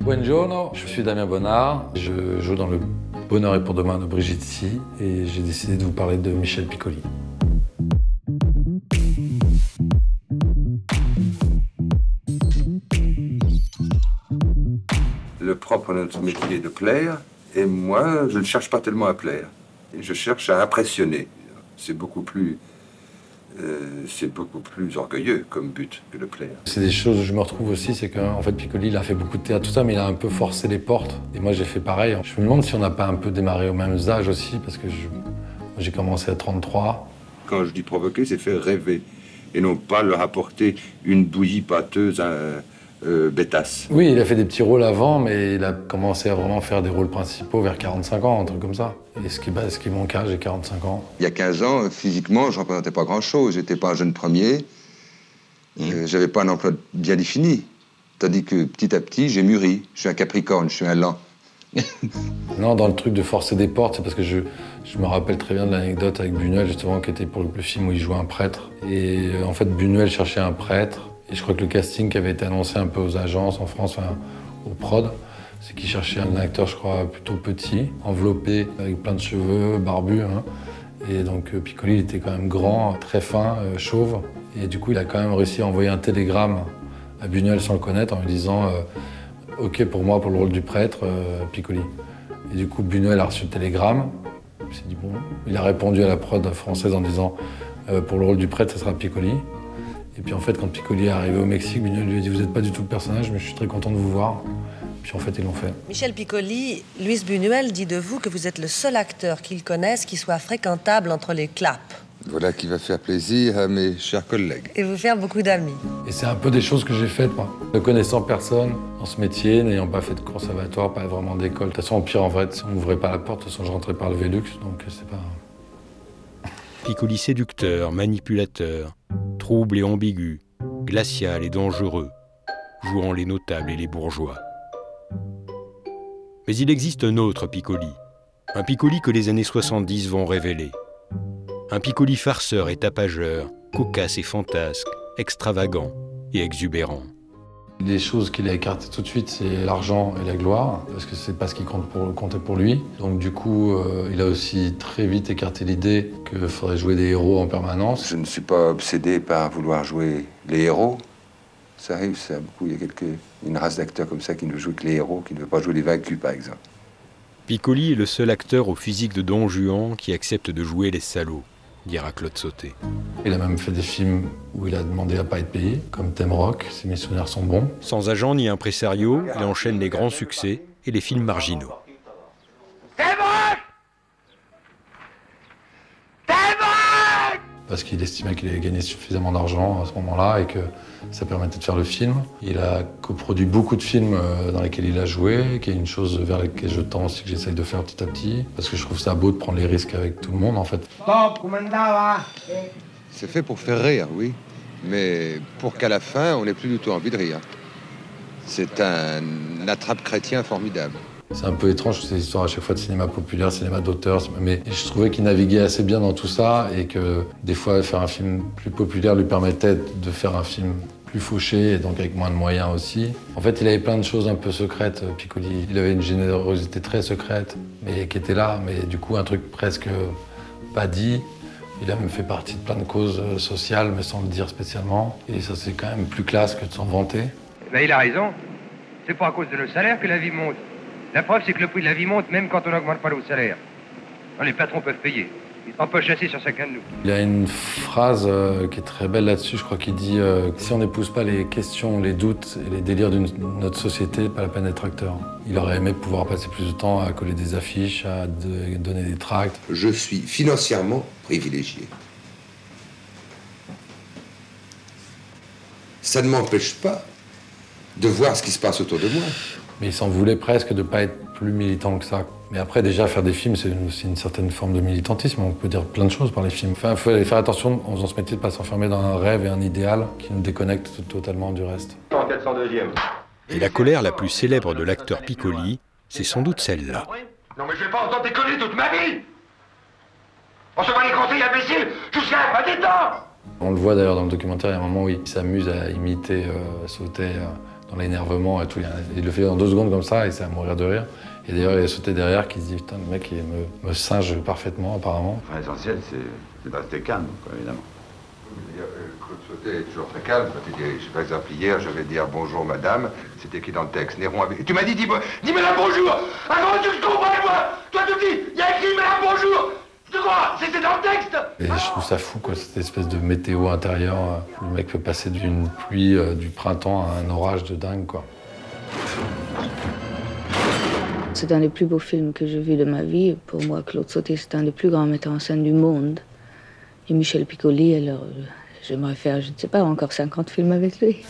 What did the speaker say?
Buongiorno, je suis Damien Bonnard, je joue dans Le Bonheur est pour demain de Brigitte Si et j'ai décidé de vous parler de Michel Piccoli. Le propre de notre métier est de plaire, et moi, je ne cherche pas tellement à plaire. Je cherche à impressionner. C'est beaucoup plus orgueilleux comme but que de plaire. C'est des choses où je me retrouve aussi, c'est qu'en fait Piccoli, il a fait beaucoup de théâtre, tout ça, mais il a un peu forcé les portes. Et moi, j'ai fait pareil. Je me demande si on n'a pas un peu démarré au même âge aussi, parce que j'ai commencé à 33. Quand je dis provoquer, c'est faire rêver, et non pas leur apporter une bouillie pâteuse bêtasse. Oui, il a fait des petits rôles avant, mais il a commencé à vraiment faire des rôles principaux vers 45 ans, un truc comme ça. Et ce qui est mon cas, j'ai 45 ans. Il y a 15 ans, physiquement, je ne représentais pas grand-chose. J'étais pas un jeune premier. J'avais pas un emploi bien défini. Tandis que petit à petit, j'ai mûri. Je suis un capricorne, je suis un lent. Non, dans le truc de forcer des portes, c'est parce que je me rappelle très bien de l'anecdote avec Buñuel, justement, qui était pour le film où il jouait un prêtre. Et en fait, Buñuel cherchait un prêtre. Et je crois que le casting qui avait été annoncé un peu aux agences en France, enfin, aux prod, c'est qu'il cherchait un acteur, je crois, plutôt petit, enveloppé, avec plein de cheveux, barbu. Hein. Et donc Piccoli, il était quand même grand, très fin, chauve. Et du coup, il a quand même réussi à envoyer un télégramme à Buñuel sans le connaître en lui disant OK pour moi, pour le rôle du prêtre, Piccoli. Et du coup, Buñuel a reçu le télégramme. Il s'est dit bon. Il a répondu à la prod française en disant pour le rôle du prêtre, ce sera Piccoli. Et puis en fait, quand Piccoli est arrivé au Mexique, Buñuel lui a dit vous n'êtes pas du tout le personnage, mais je suis très content de vous voir. Puis en fait, ils l'ont fait. Michel Piccoli, Luis Buñuel dit de vous que vous êtes le seul acteur qu'il connaisse qui soit fréquentable entre les claps. Voilà qui va faire plaisir à mes chers collègues. Et vous faire beaucoup d'amis. Et c'est un peu des choses que j'ai faites, moi. Ne connaissant personne dans ce métier, n'ayant pas fait de conservatoire, pas vraiment d'école. De toute façon, au pire, en vrai, si on m'ouvrait pas la porte, de toute façon, je rentrais par le Vélux, donc c'est pas... Piccoli séducteur, manipulateur, trouble et ambigu, glacial et dangereux, jouant les notables et les bourgeois. Mais il existe un autre Piccoli, un Piccoli que les années 70 vont révéler. Un Piccoli farceur et tapageur, cocasse et fantasque, extravagant et exubérant. Les choses qu'il a écartées tout de suite, c'est l'argent et la gloire, parce que c'est pas ce qui comptait pour lui. Donc du coup, il a aussi très vite écarté l'idée qu'il faudrait jouer des héros en permanence. Je ne suis pas obsédé par vouloir jouer les héros. Ça arrive, ça, beaucoup. Il y a une race d'acteurs comme ça qui ne joue que les héros, qui ne veut pas jouer les vaincus, par exemple. Piccoli est le seul acteur au physique de Don Juan qui accepte de jouer les salauds, dira Claude Sauté. Il a même fait des films où il a demandé à pas être payé, comme Thème Rock, si mes souvenirs sont bons. Sans agent ni impresario, il enchaîne les grands succès et les films marginaux. Parce qu'il estimait qu'il avait gagné suffisamment d'argent à ce moment-là et que ça permettait de faire le film. Il a coproduit beaucoup de films dans lesquels il a joué, qui est une chose vers laquelle je tends aussi, que j'essaye de faire petit à petit, parce que je trouve ça beau de prendre les risques avec tout le monde, en fait. C'est fait pour faire rire, oui, mais pour qu'à la fin, on n'ait plus du tout envie de rire. C'est un attrape-chrétien formidable. C'est un peu étrange, ces histoires à chaque fois de cinéma populaire, cinéma d'auteur, mais je trouvais qu'il naviguait assez bien dans tout ça et que des fois, faire un film plus populaire lui permettait de faire un film plus fauché et donc avec moins de moyens aussi. En fait, il avait plein de choses un peu secrètes, Piccoli. Il avait une générosité très secrète, mais qui était là, mais du coup, un truc presque pas dit. Il a même fait partie de plein de causes sociales, mais sans le dire spécialement. Et ça, c'est quand même plus classe que de s'en vanter. Ben, il a raison. C'est pas à cause de nos salaires que la vie monte. La preuve, c'est que le prix de la vie monte même quand on n'augmente pas nos salaires. Alors, les patrons peuvent payer. Ils ne sont pas chassés sur chacun de nous. Il y a une phrase qui est très belle là-dessus, je crois, qui dit si on n'épouse pas les questions, les doutes et les délires de notre société, pas la peine d'être acteur. Il aurait aimé pouvoir passer plus de temps à coller des affiches, à donner des tracts. Je suis financièrement privilégié. Ça ne m'empêche pas de voir ce qui se passe autour de moi. Mais il s'en voulait presque de ne pas être plus militant que ça. Mais après, déjà, faire des films, c'est aussi une certaine forme de militantisme. On peut dire plein de choses par les films. Enfin, il faut faire attention, en faisant ce métier, de ne pas s'enfermer dans un rêve et un idéal qui nous déconnecte totalement du reste. 402e. Et la colère la plus célèbre de l'acteur Piccoli, c'est sans doute celle-là. Non mais je vais pas entendre déconner toute ma vie. On se va les compter, imbécile, jusqu'à la fin des temps. On le voit d'ailleurs dans le documentaire, il y a un moment où il s'amuse à imiter Sautet dans l'énervement et tout. Il le fait en 2 secondes comme ça et c'est à mourir de rire. Et d'ailleurs, il a sauté derrière qui se dit, putain, le mec, il me singe parfaitement, apparemment. Enfin, l'essentiel, c'est de rester calme, quoi, évidemment. Claude Sautet est toujours très calme. Par exemple, hier, je vais dire bonjour madame. C'était écrit dans le texte. Néron avait... Tu m'as dit, dis madame bonjour. Ah comment tu te comprends, moi? Toi, tu dis, il y a écrit madame bonjour. Je te crois, c'était dans le texte. Et je trouve ça fou, quoi, cette espèce de météo intérieure. Le mec peut passer d'une pluie du printemps à un orage de dingue, quoi. C'est un des plus beaux films que j'ai vus de ma vie. Pour moi, Claude Sautet, c'est un des plus grands metteurs en scène du monde. Et Michel Piccoli, alors, j'aimerais faire, je ne sais pas, encore 50 films avec lui.